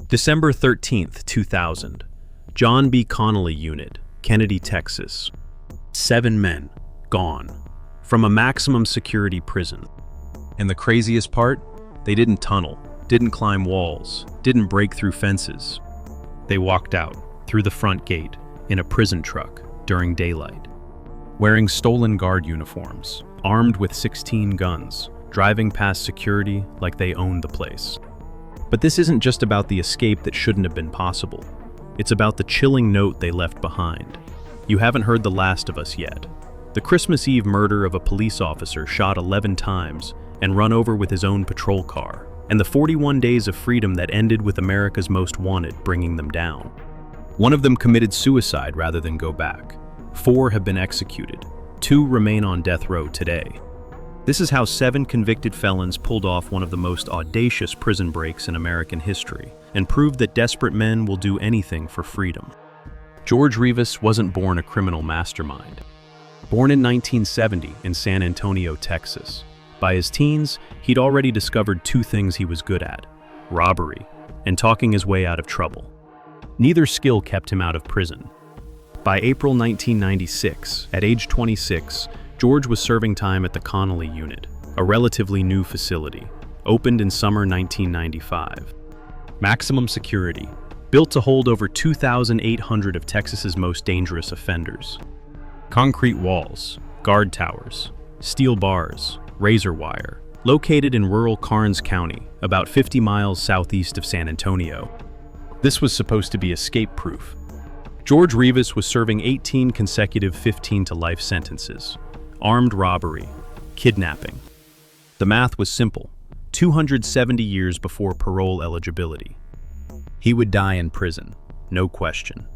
December 13th, 2000. John B. Connolly Unit, Kennedy, Texas. 7 men, gone, from a maximum security prison. And the craziest part? They didn't tunnel, didn't climb walls, didn't break through fences. They walked out, through the front gate, in a prison truck, during daylight. Wearing stolen guard uniforms, armed with 16 guns, driving past security like they owned the place. But this isn't just about the escape that shouldn't have been possible. It's about the chilling note they left behind. You haven't heard the last of us yet. The Christmas Eve murder of a police officer shot 11 times and run over with his own patrol car, and the 41 days of freedom that ended with America's Most Wanted bringing them down. One of them committed suicide rather than go back. 4 have been executed. 2 remain on death row today. This is how 7 convicted felons pulled off one of the most audacious prison breaks in American history and proved that desperate men will do anything for freedom. George Rivas wasn't born a criminal mastermind. Born in 1970 in San Antonio, Texas. By his teens, he'd already discovered 2 things he was good at: robbery and talking his way out of trouble. Neither skill kept him out of prison. By April 1996, at age 26, George was serving time at the Connolly Unit, a relatively new facility, opened in summer 1995. Maximum security, built to hold over 2,800 of Texas's most dangerous offenders. Concrete walls, guard towers, steel bars, razor wire, located in rural Karnes County, about 50 miles southeast of San Antonio. This was supposed to be escape-proof. George Rivas was serving 18 consecutive 15-to-life sentences. Armed robbery, kidnapping. The math was simple: 270 years before parole eligibility. He would die in prison, no question.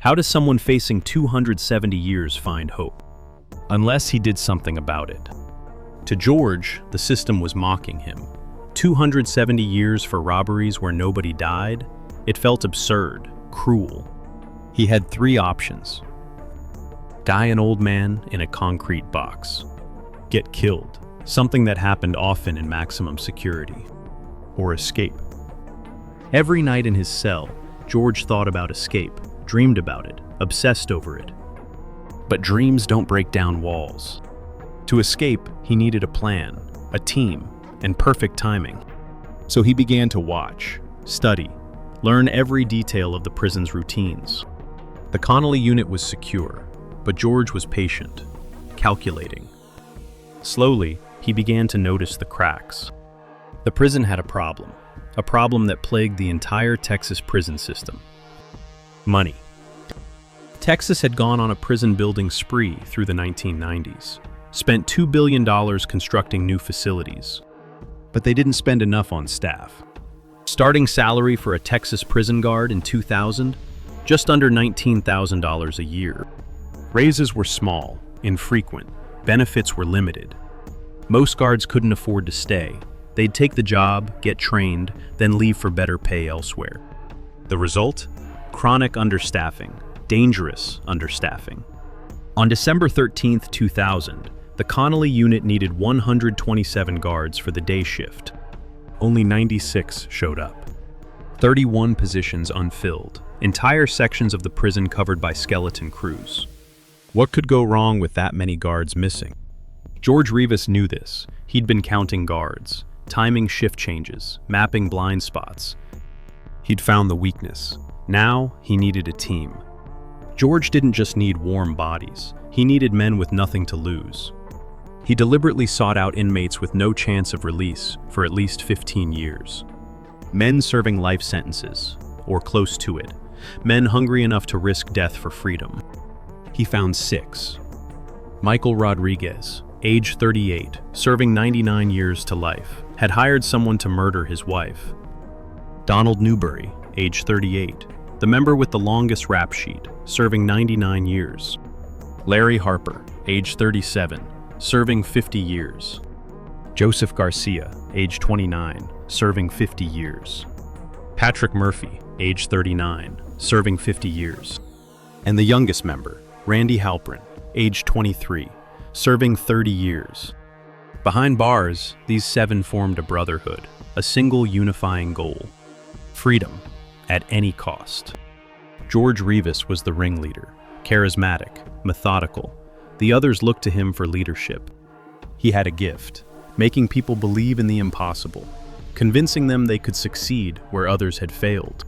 How does someone facing 270 years find hope? Unless he did something about it. To George, the system was mocking him. 270 years for robberies where nobody died? It felt absurd, cruel. He had 3 options. Die an old man in a concrete box. Get killed, something that happened often in maximum security. Or escape. Every night in his cell, George thought about escape, dreamed about it, obsessed over it. But dreams don't break down walls. To escape, he needed a plan, a team, and perfect timing. So he began to watch, study, learn every detail of the prison's routines. The Connolly Unit was secure, but George was patient, calculating. Slowly, he began to notice the cracks. The prison had a problem that plagued the entire Texas prison system. Money. Texas had gone on a prison building spree through the 1990s, spent $2 billion constructing new facilities. But they didn't spend enough on staff. Starting salary for a Texas prison guard in 2000, just under $19,000 a year. Raises were small, infrequent, benefits were limited. Most guards couldn't afford to stay. They'd take the job, get trained, then leave for better pay elsewhere. The result? Chronic understaffing, dangerous understaffing. On December 13th, 2000, the Connolly Unit needed 127 guards for the day shift. Only 96 showed up. 31 positions unfilled, entire sections of the prison covered by skeleton crews. What could go wrong with that many guards missing? George Rivas knew this. He'd been counting guards, timing shift changes, mapping blind spots. He'd found the weakness. Now, he needed a team. George didn't just need warm bodies. He needed men with nothing to lose. He deliberately sought out inmates with no chance of release for at least 15 years. Men serving life sentences, or close to it. Men hungry enough to risk death for freedom. He found 6. Michael Rodriguez, age 38, serving 99 years to life, had hired someone to murder his wife. Donald Newbury, age 38, the member with the longest rap sheet, serving 99 years. Larry Harper, age 37, serving 50 years. Joseph Garcia, age 29, serving 50 years. Patrick Murphy, age 39, serving 50 years. And the youngest member, Randy Halprin, age 23, serving 30 years. Behind bars, these 7 formed a brotherhood, a single unifying goal: freedom, at any cost. George Rivas was the ringleader, charismatic, methodical. The others looked to him for leadership. He had a gift, making people believe in the impossible, convincing them they could succeed where others had failed.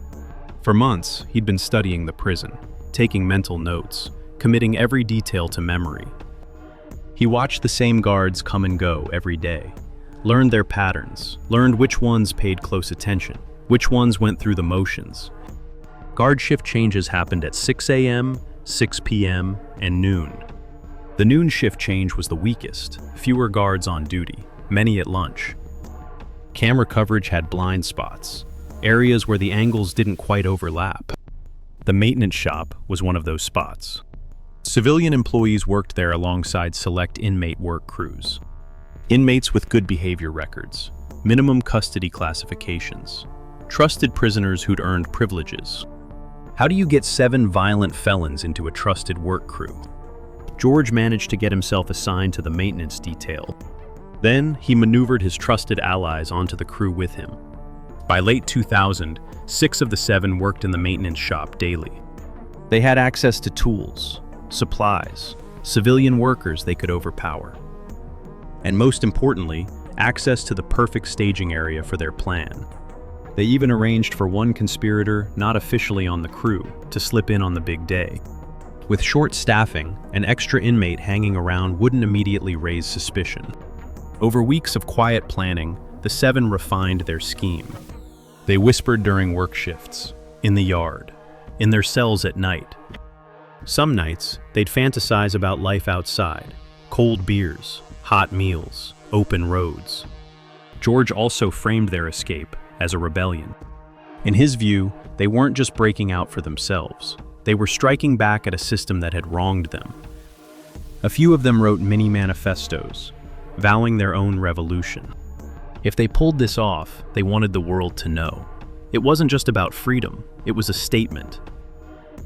For months, he'd been studying the prison, taking mental notes, committing every detail to memory. He watched the same guards come and go every day, learned their patterns, learned which ones paid close attention, which ones went through the motions. Guard shift changes happened at 6 a.m., 6 p.m., and noon. The noon shift change was the weakest, fewer guards on duty, many at lunch. Camera coverage had blind spots, areas where the angles didn't quite overlap. The maintenance shop was one of those spots. Civilian employees worked there alongside select inmate work crews. Inmates with good behavior records, minimum custody classifications, trusted prisoners who'd earned privileges. How do you get 7 violent felons into a trusted work crew? George managed to get himself assigned to the maintenance detail. Then he maneuvered his trusted allies onto the crew with him. By late 2000, 6 of the 7 worked in the maintenance shop daily. They had access to tools, supplies, civilian workers they could overpower. And most importantly, access to the perfect staging area for their plan. They even arranged for one conspirator, not officially on the crew, to slip in on the big day. With short staffing, an extra inmate hanging around wouldn't immediately raise suspicion. Over weeks of quiet planning, the 7 refined their scheme. They whispered during work shifts, in the yard, in their cells at night. Some nights, they'd fantasize about life outside, cold beers, hot meals, open roads. George also framed their escape as a rebellion. In his view, they weren't just breaking out for themselves. They were striking back at a system that had wronged them. A few of them wrote mini manifestos, vowing their own revolution. If they pulled this off, they wanted the world to know. It wasn't just about freedom, it was a statement.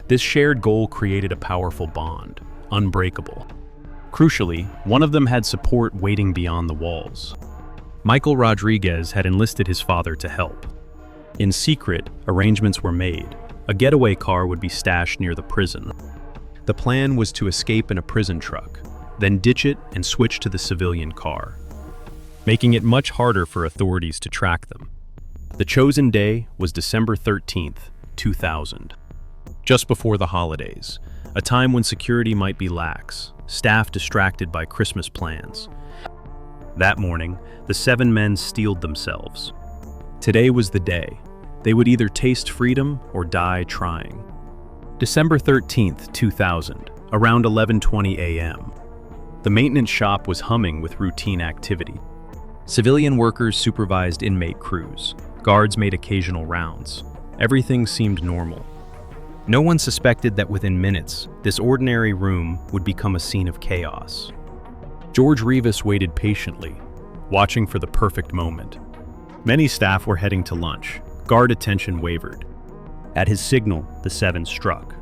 This shared goal created a powerful bond, unbreakable. Crucially, one of them had support waiting beyond the walls. Michael Rodriguez had enlisted his father to help. In secret, arrangements were made. A getaway car would be stashed near the prison. The plan was to escape in a prison truck, then ditch it and switch to the civilian car, making it much harder for authorities to track them. The chosen day was December 13th, 2000. Just before the holidays, a time when security might be lax, staff distracted by Christmas plans. That morning, the 7 men steeled themselves. Today was the day. They would either taste freedom or die trying. December 13th, 2000, around 11:20 a.m. The maintenance shop was humming with routine activity. Civilian workers supervised inmate crews. Guards made occasional rounds. Everything seemed normal. No one suspected that within minutes, this ordinary room would become a scene of chaos. George Rivas waited patiently, watching for the perfect moment. Many staff were heading to lunch. Guard attention wavered. At his signal, the 7 struck.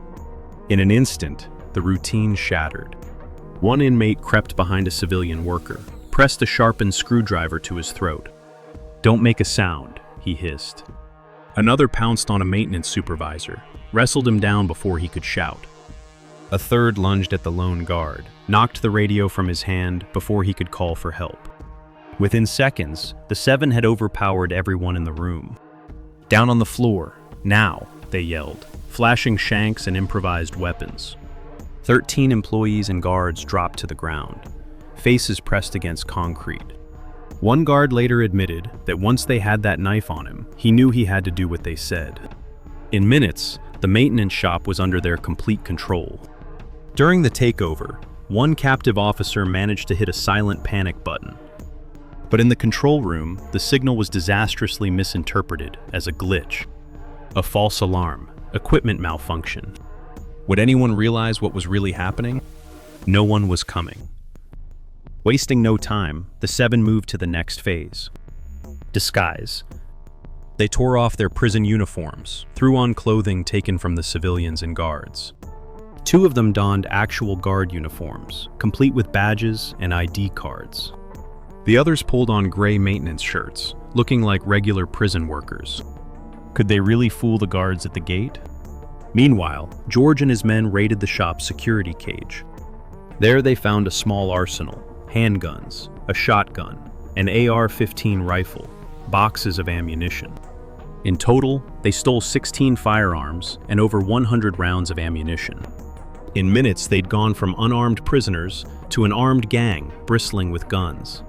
In an instant, the routine shattered. One inmate crept behind a civilian worker, pressed a sharpened screwdriver to his throat. "Don't make a sound," he hissed. Another pounced on a maintenance supervisor, wrestled him down before he could shout. A third lunged at the lone guard, knocked the radio from his hand before he could call for help. Within seconds, the 7 had overpowered everyone in the room. "Down on the floor, now," they yelled, flashing shanks and improvised weapons. 13 employees and guards dropped to the ground, faces pressed against concrete. One guard later admitted that once they had that knife on him, he knew he had to do what they said. In minutes, the maintenance shop was under their complete control. During the takeover, one captive officer managed to hit a silent panic button. But in the control room, the signal was disastrously misinterpreted as a glitch. A false alarm, equipment malfunction. Would anyone realize what was really happening? No one was coming. Wasting no time, the 7 moved to the next phase. Disguise. They tore off their prison uniforms, threw on clothing taken from the civilians and guards. 2 of them donned actual guard uniforms, complete with badges and ID cards. The others pulled on gray maintenance shirts, looking like regular prison workers. Could they really fool the guards at the gate? Meanwhile, George and his men raided the shop's security cage. There they found a small arsenal, handguns, a shotgun, an AR-15 rifle, boxes of ammunition. In total, they stole 16 firearms and over 100 rounds of ammunition. In minutes, they'd gone from unarmed prisoners to an armed gang bristling with guns.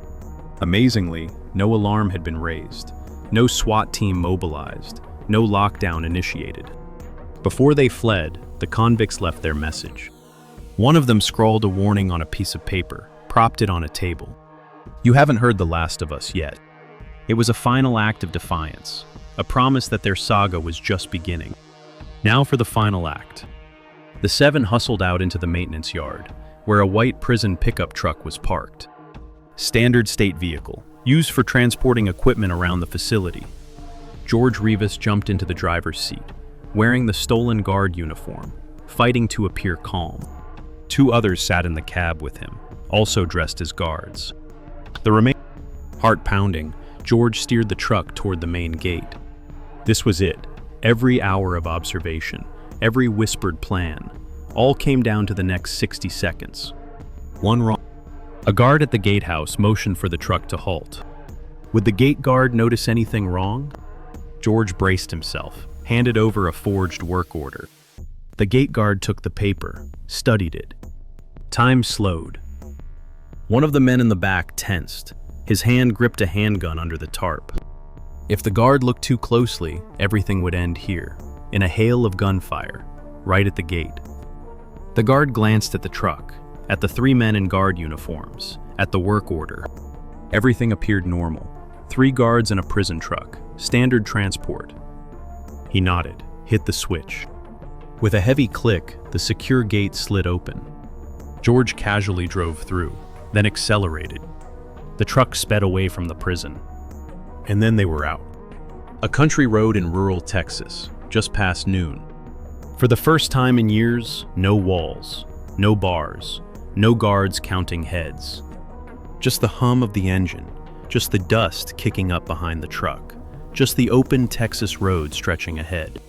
Amazingly, no alarm had been raised, no SWAT team mobilized, no lockdown initiated. Before they fled, the convicts left their message. One of them scrawled a warning on a piece of paper, propped it on a table. "You haven't heard the last of us yet." It was a final act of defiance, a promise that their saga was just beginning. Now for the final act. The 7 hustled out into the maintenance yard, where a white prison pickup truck was parked. Standard state vehicle, used for transporting equipment around the facility. George Rivas jumped into the driver's seat, wearing the stolen guard uniform, fighting to appear calm. 2 others sat in the cab with him, also dressed as guards. Heart pounding, George steered the truck toward the main gate. This was it. Every hour of observation, every whispered plan, all came down to the next 60 seconds. One wrong. A guard at the gatehouse motioned for the truck to halt. Would the gate guard notice anything wrong? George braced himself, handed over a forged work order. The gate guard took the paper, studied it. Time slowed. One of the men in the back tensed. His hand gripped a handgun under the tarp. If the guard looked too closely, everything would end here, in a hail of gunfire, right at the gate. The guard glanced at the truck, at the 3 men in guard uniforms, at the work order. Everything appeared normal. 3 guards in a prison truck, standard transport. He nodded, hit the switch. With a heavy click, the secure gate slid open. George casually drove through, then accelerated. The truck sped away from the prison. And then they were out. A country road in rural Texas, just past noon. For the first time in years, no walls, no bars, no guards counting heads. Just the hum of the engine, just the dust kicking up behind the truck, just the open Texas road stretching ahead.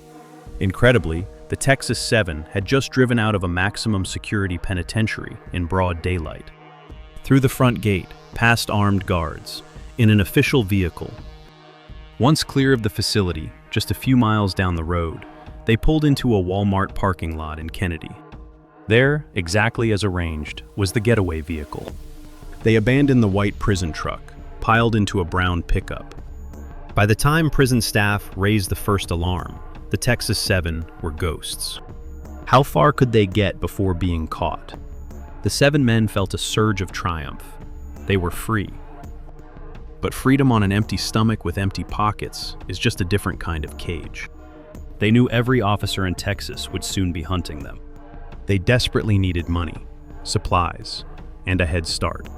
Incredibly, the Texas 7 had just driven out of a maximum security penitentiary in broad daylight. Through the front gate, past armed guards, in an official vehicle. Once clear of the facility, just a few miles down the road, they pulled into a Walmart parking lot in Kennedy. There, exactly as arranged, was the getaway vehicle. They abandoned the white prison truck, piled into a brown pickup. By the time prison staff raised the first alarm, the Texas 7 were ghosts. How far could they get before being caught? The 7 men felt a surge of triumph. They were free. But freedom on an empty stomach with empty pockets is just a different kind of cage. They knew every officer in Texas would soon be hunting them. They desperately needed money, supplies, and a head start.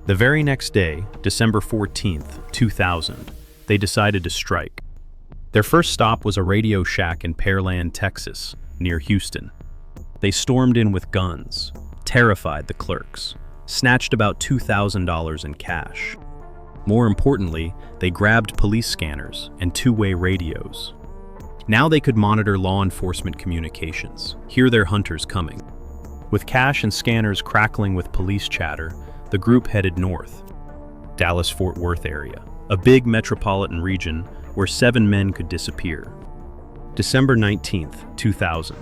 The very next day, December 14th, 2000, they decided to strike. Their first stop was a Radio Shack in Pearland, Texas, near Houston. They stormed in with guns, terrified the clerks, snatched about $2,000 in cash. More importantly, they grabbed police scanners and 2-way radios. Now they could monitor law enforcement communications, hear their hunters coming. With cash and scanners crackling with police chatter, the group headed north. Dallas-Fort Worth area, a big metropolitan region where 7 men could disappear. December 19th, 2000.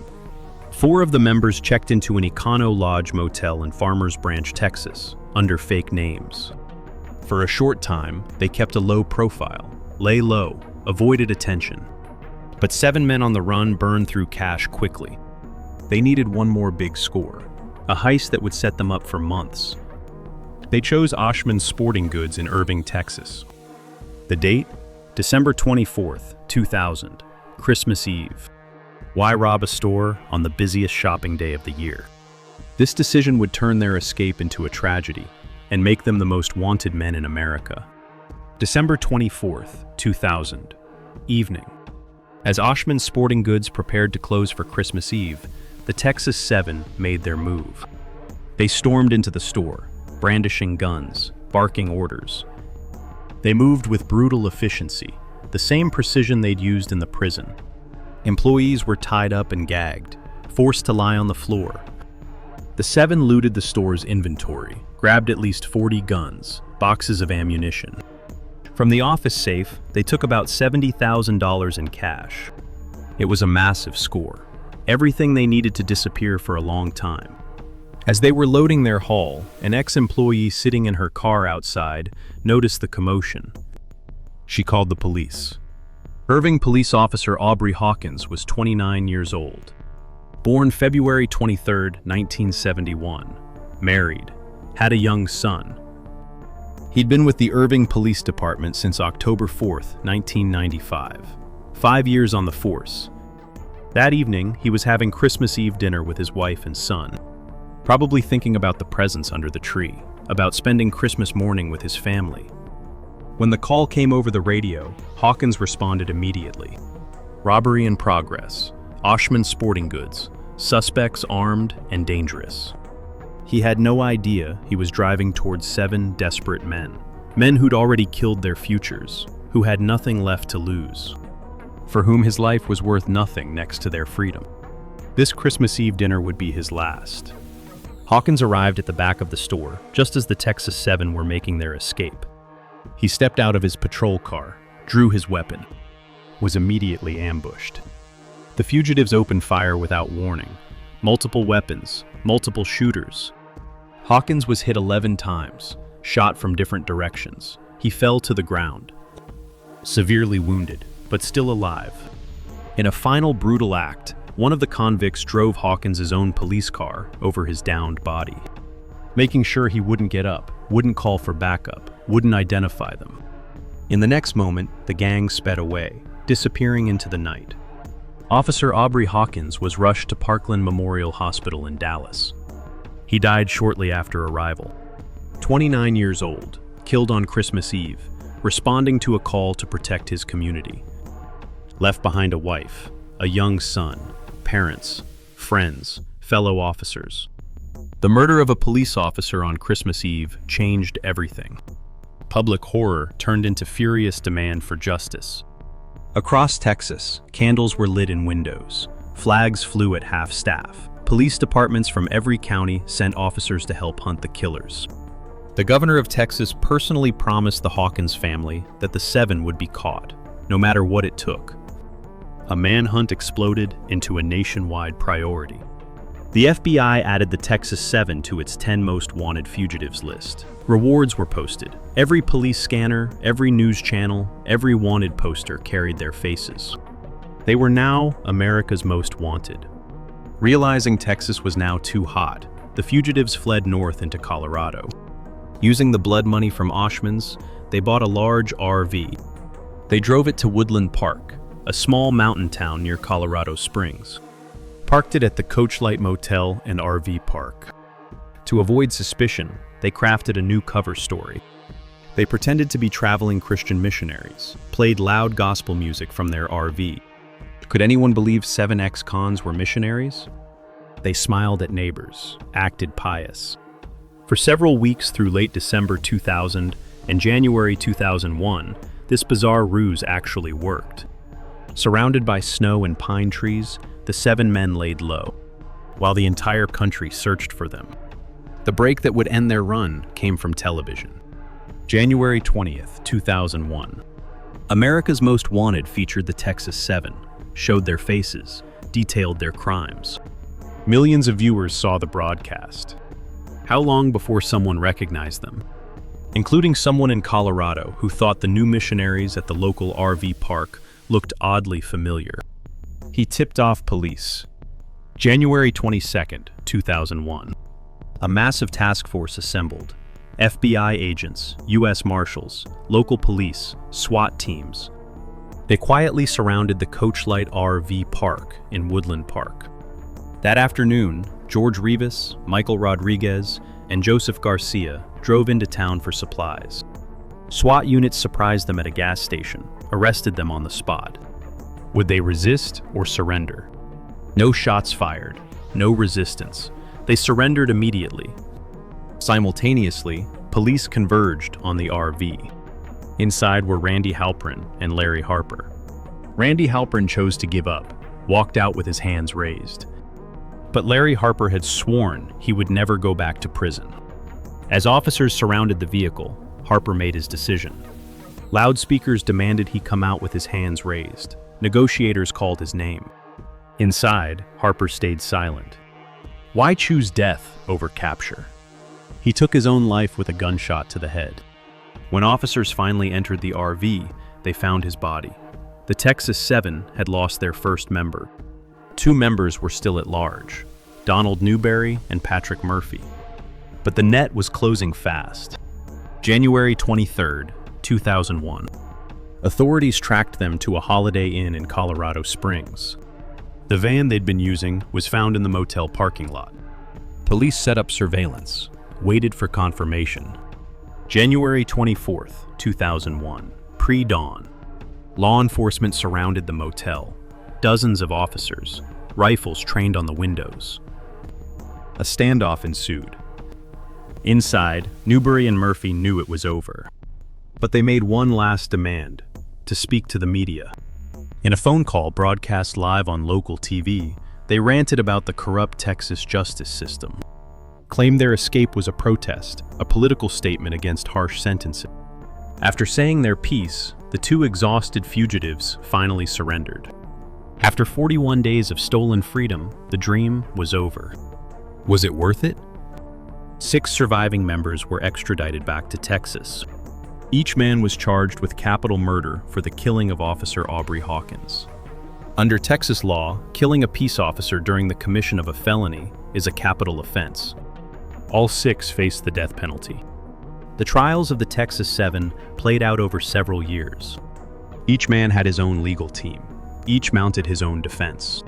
4 of the members checked into an Econo Lodge motel in Farmers Branch, Texas, under fake names. For a short time, they kept a low profile, lay low, avoided attention. But 7 men on the run burned through cash quickly. They needed one more big score, a heist that would set them up for months. They chose Oshman's Sporting Goods in Irving, Texas. The date? December 24th, 2000, Christmas Eve. Why rob a store on the busiest shopping day of the year? This decision would turn their escape into a tragedy and make them the most wanted men in America. December 24th, 2000, evening. As Oshman's Sporting Goods prepared to close for Christmas Eve, the Texas 7 made their move. They stormed into the store, brandishing guns, barking orders. They moved with brutal efficiency, the the same precision they'd used in the prison. Employees were tied up and gagged, forced to lie on the floor. The seven looted the store's inventory, grabbed at least 40 guns, boxes of ammunition. From the office safe, they took about $70,000 in cash. It was a massive score, everything they needed to disappear for a long time. As they were loading their haul, an ex-employee sitting in her car outside noticed the commotion. She called the police. Irving Police Officer Aubrey Hawkins was 29 years old. Born February 23, 1971. Married. Had a young son. He'd been with the Irving Police Department since October 4, 1995. 5 years on the force. That evening, he was having Christmas Eve dinner with his wife and son, probably thinking about the presents under the tree, about spending Christmas morning with his family. When the call came over the radio, Hawkins responded immediately. Robbery in progress. Oshman Sporting Goods. Suspects armed and dangerous. He had no idea he was driving towards 7 desperate men. Men who'd already killed their futures, who had nothing left to lose, for whom his life was worth nothing next to their freedom. This Christmas Eve dinner would be his last. Hawkins arrived at the back of the store just as the Texas Seven were making their escape. He stepped out of his patrol car, drew his weapon, was immediately ambushed. The fugitives opened fire without warning. Multiple weapons, multiple shooters. Hawkins was hit 11 times, shot from different directions. He fell to the ground, severely wounded, but still alive. In a final brutal act, one of the convicts drove Hawkins' own police car over his downed body, making sure he wouldn't get up, wouldn't call for backup, wouldn't identify them. In the next moment, the gang sped away, disappearing into the night. Officer Aubrey Hawkins was rushed to Parkland Memorial Hospital in Dallas. He died shortly after arrival. 29 years old, killed on Christmas Eve, responding to a call to protect his community. Left behind a wife, a young son, parents, friends, fellow officers. The murder of a police officer on Christmas Eve changed everything. Public horror turned into furious demand for justice. Across Texas, candles were lit in windows. Flags flew at half-staff. Police departments from every county sent officers to help hunt the killers. The governor of Texas personally promised the Hawkins family that the seven would be caught, no matter what it took. A manhunt exploded into a nationwide priority. The FBI added the Texas Seven to its 10 most wanted fugitives list. Rewards were posted. Every police scanner, every news channel, every wanted poster carried their faces. They were now America's most wanted. Realizing Texas was now too hot, the fugitives fled north into Colorado. Using the blood money from Oshman's, they bought a large RV. They drove it to Woodland Park, a small mountain town near Colorado Springs. Parked it at the Coachlight Motel and RV Park. To avoid suspicion, they crafted a new cover story. They pretended to be traveling Christian missionaries, played loud gospel music from their RV. Could anyone believe 7 ex-cons were missionaries? They smiled at neighbors, acted pious. For several weeks through late December 2000 and January 2001, this bizarre ruse actually worked. Surrounded by snow and pine trees, the 7 men laid low, while the entire country searched for them. The break that would end their run came from television. January 20th, 2001. America's Most Wanted featured the Texas Seven, showed their faces, detailed their crimes. Millions of viewers saw the broadcast. How long before someone recognized them? Including someone in Colorado who thought the new missionaries at the local RV park looked oddly familiar. He tipped off police. January 22nd, 2001. A massive task force assembled. FBI agents, U.S. Marshals, local police, SWAT teams. They quietly surrounded the Coachlight RV Park in Woodland Park. That afternoon, George Rivas, Michael Rodriguez, and Joseph Garcia drove into town for supplies. SWAT units surprised them at a gas station, arrested them on the spot. Would they resist or surrender? No shots fired, no resistance. They surrendered immediately. Simultaneously, police converged on the RV. Inside were Randy Halpern and Larry Harper. Randy Halpern chose to give up, walked out with his hands raised. But Larry Harper had sworn he would never go back to prison. As officers surrounded the vehicle, Harper made his decision. Loudspeakers demanded he come out with his hands raised. Negotiators called his name. Inside, Harper stayed silent. Why choose death over capture? He took his own life with a gunshot to the head. When officers finally entered the RV, they found his body. The Texas 7 had lost their first member. 2 members were still at large, Donald Newberry and Patrick Murphy. But the net was closing fast. January 23, 2001. Authorities tracked them to a Holiday Inn in Colorado Springs. The van they'd been using was found in the motel parking lot. Police set up surveillance, waited for confirmation. January 24, 2001, pre-dawn. Law enforcement surrounded the motel. Dozens of officers, rifles trained on the windows. A standoff ensued. Inside, Newberry and Murphy knew it was over. But they made one last demand, to speak to the media. In a phone call broadcast live on local TV, they ranted about the corrupt Texas justice system. Claimed their escape was a protest, a political statement against harsh sentencing. After saying their piece, the 2 exhausted fugitives finally surrendered. After 41 days of stolen freedom, the dream was over. Was it worth it? 6 surviving members were extradited back to Texas. Each man was charged with capital murder for the killing of Officer Hawkins. Under Texas law, killing a peace officer during the commission of a felony is a capital offense. All 6 faced the death penalty. The trials of the Texas 7 played out over several years. Each man had his own legal team. Each mounted his own defense.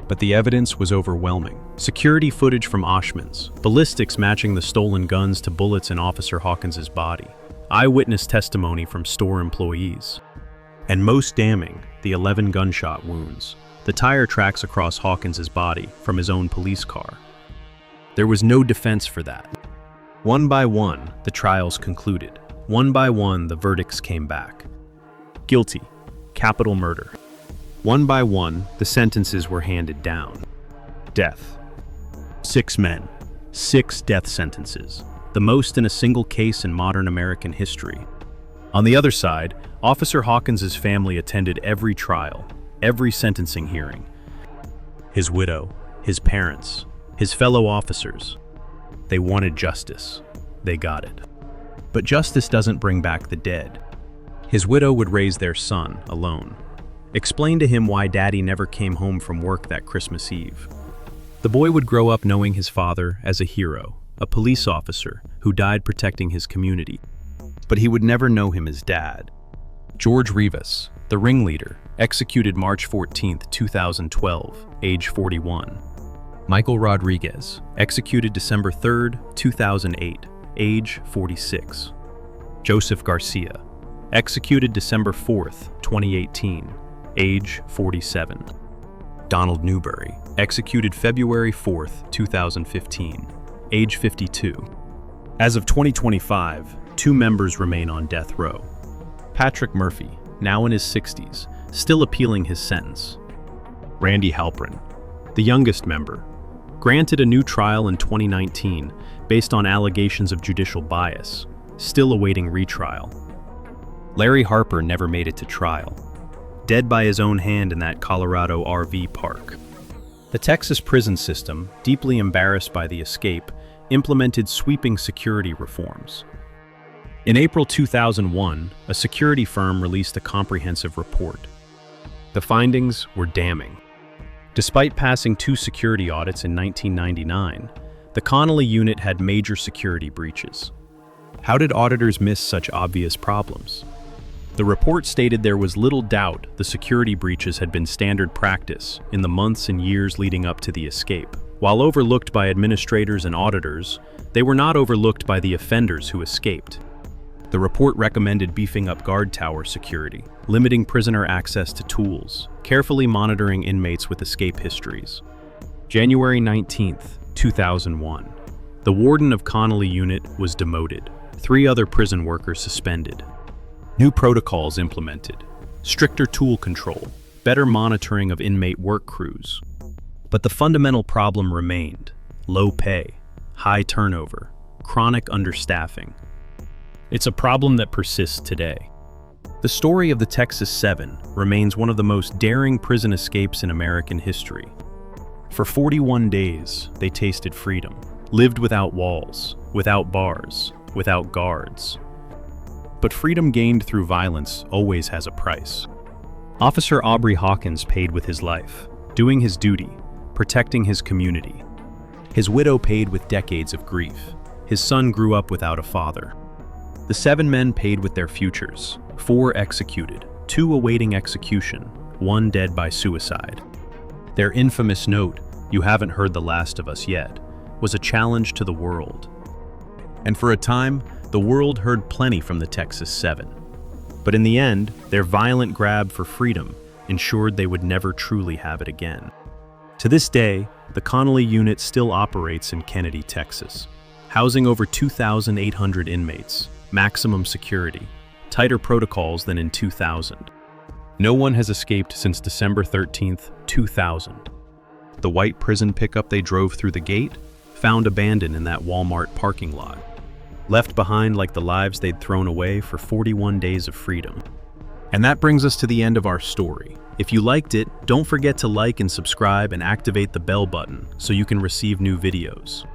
But the evidence was overwhelming. Security footage from Oshman's, ballistics matching the stolen guns to bullets in Officer Hawkins's body, eyewitness testimony from store employees. And most damning, the 11 gunshot wounds, the tire tracks across Hawkins's body from his own police car. There was no defense for that. One by one, the trials concluded. One by one, the verdicts came back. Guilty, capital murder. One by one, the sentences were handed down. Death. 6 men, 6 death sentences, the most in a single case in modern American history. On the other side, Officer Hawkins's family attended every trial, every sentencing hearing. His widow, his parents, his fellow officers. They wanted justice. They got it. But justice doesn't bring back the dead. His widow would raise their son alone. Explain to him why Daddy never came home from work that Christmas Eve. The boy would grow up knowing his father as a hero, a police officer who died protecting his community. But he would never know him as Dad. George Rivas, the ringleader, executed March 14, 2012, age 41. Michael Rodriguez, executed December 3, 2008, age 46. Joseph Garcia, executed December 4, 2018, age 47. Donald Newberry, executed February 4, 2015, age 52. As of 2025, 2 members remain on death row. Patrick Murphy, now in his 60s, still appealing his sentence. Randy Halpern, the youngest member, granted a new trial in 2019 based on allegations of judicial bias, still awaiting retrial. Larry Harper never made it to trial, dead by his own hand in that Colorado RV park. The Texas prison system, deeply embarrassed by the escape, implemented sweeping security reforms. In April 2001, a security firm released a comprehensive report. The findings were damning. Despite passing 2 security audits in 1999, the Connolly unit had major security breaches. How did auditors miss such obvious problems? The report stated there was little doubt the security breaches had been standard practice in the months and years leading up to the escape. While overlooked by administrators and auditors, they were not overlooked by the offenders who escaped. The report recommended beefing up guard tower security, limiting prisoner access to tools, carefully monitoring inmates with escape histories. January 19, 2001. The warden of Connolly unit was demoted. 3 other prison workers suspended. New protocols implemented, stricter tool control, better monitoring of inmate work crews. But the fundamental problem remained: low pay, high turnover, chronic understaffing. It's a problem that persists today. The story of the Texas 7 remains one of the most daring prison escapes in American history. For 41 days, they tasted freedom, lived without walls, without bars, without guards. But freedom gained through violence always has a price. Officer Hawkins paid with his life, doing his duty, protecting his community. His widow paid with decades of grief. His son grew up without a father. The 7 men paid with their futures, 4 executed, 2 awaiting execution, 1 dead by suicide. Their infamous note, "You haven't heard the last of us yet," was a challenge to the world. And for a time, the world heard plenty from the Texas 7. But in the end, their violent grab for freedom ensured they would never truly have it again. To this day, the Connolly unit still operates in Kennedy, Texas, housing over 2,800 inmates, maximum security, tighter protocols than in 2000. No one has escaped since December 13th, 2000. The white prison pickup they drove through the gate, found abandoned in that Walmart parking lot, left behind like the lives they'd thrown away for 41 days of freedom. And that brings us to the end of our story. If you liked it, don't forget to like and subscribe and activate the bell button so you can receive new videos.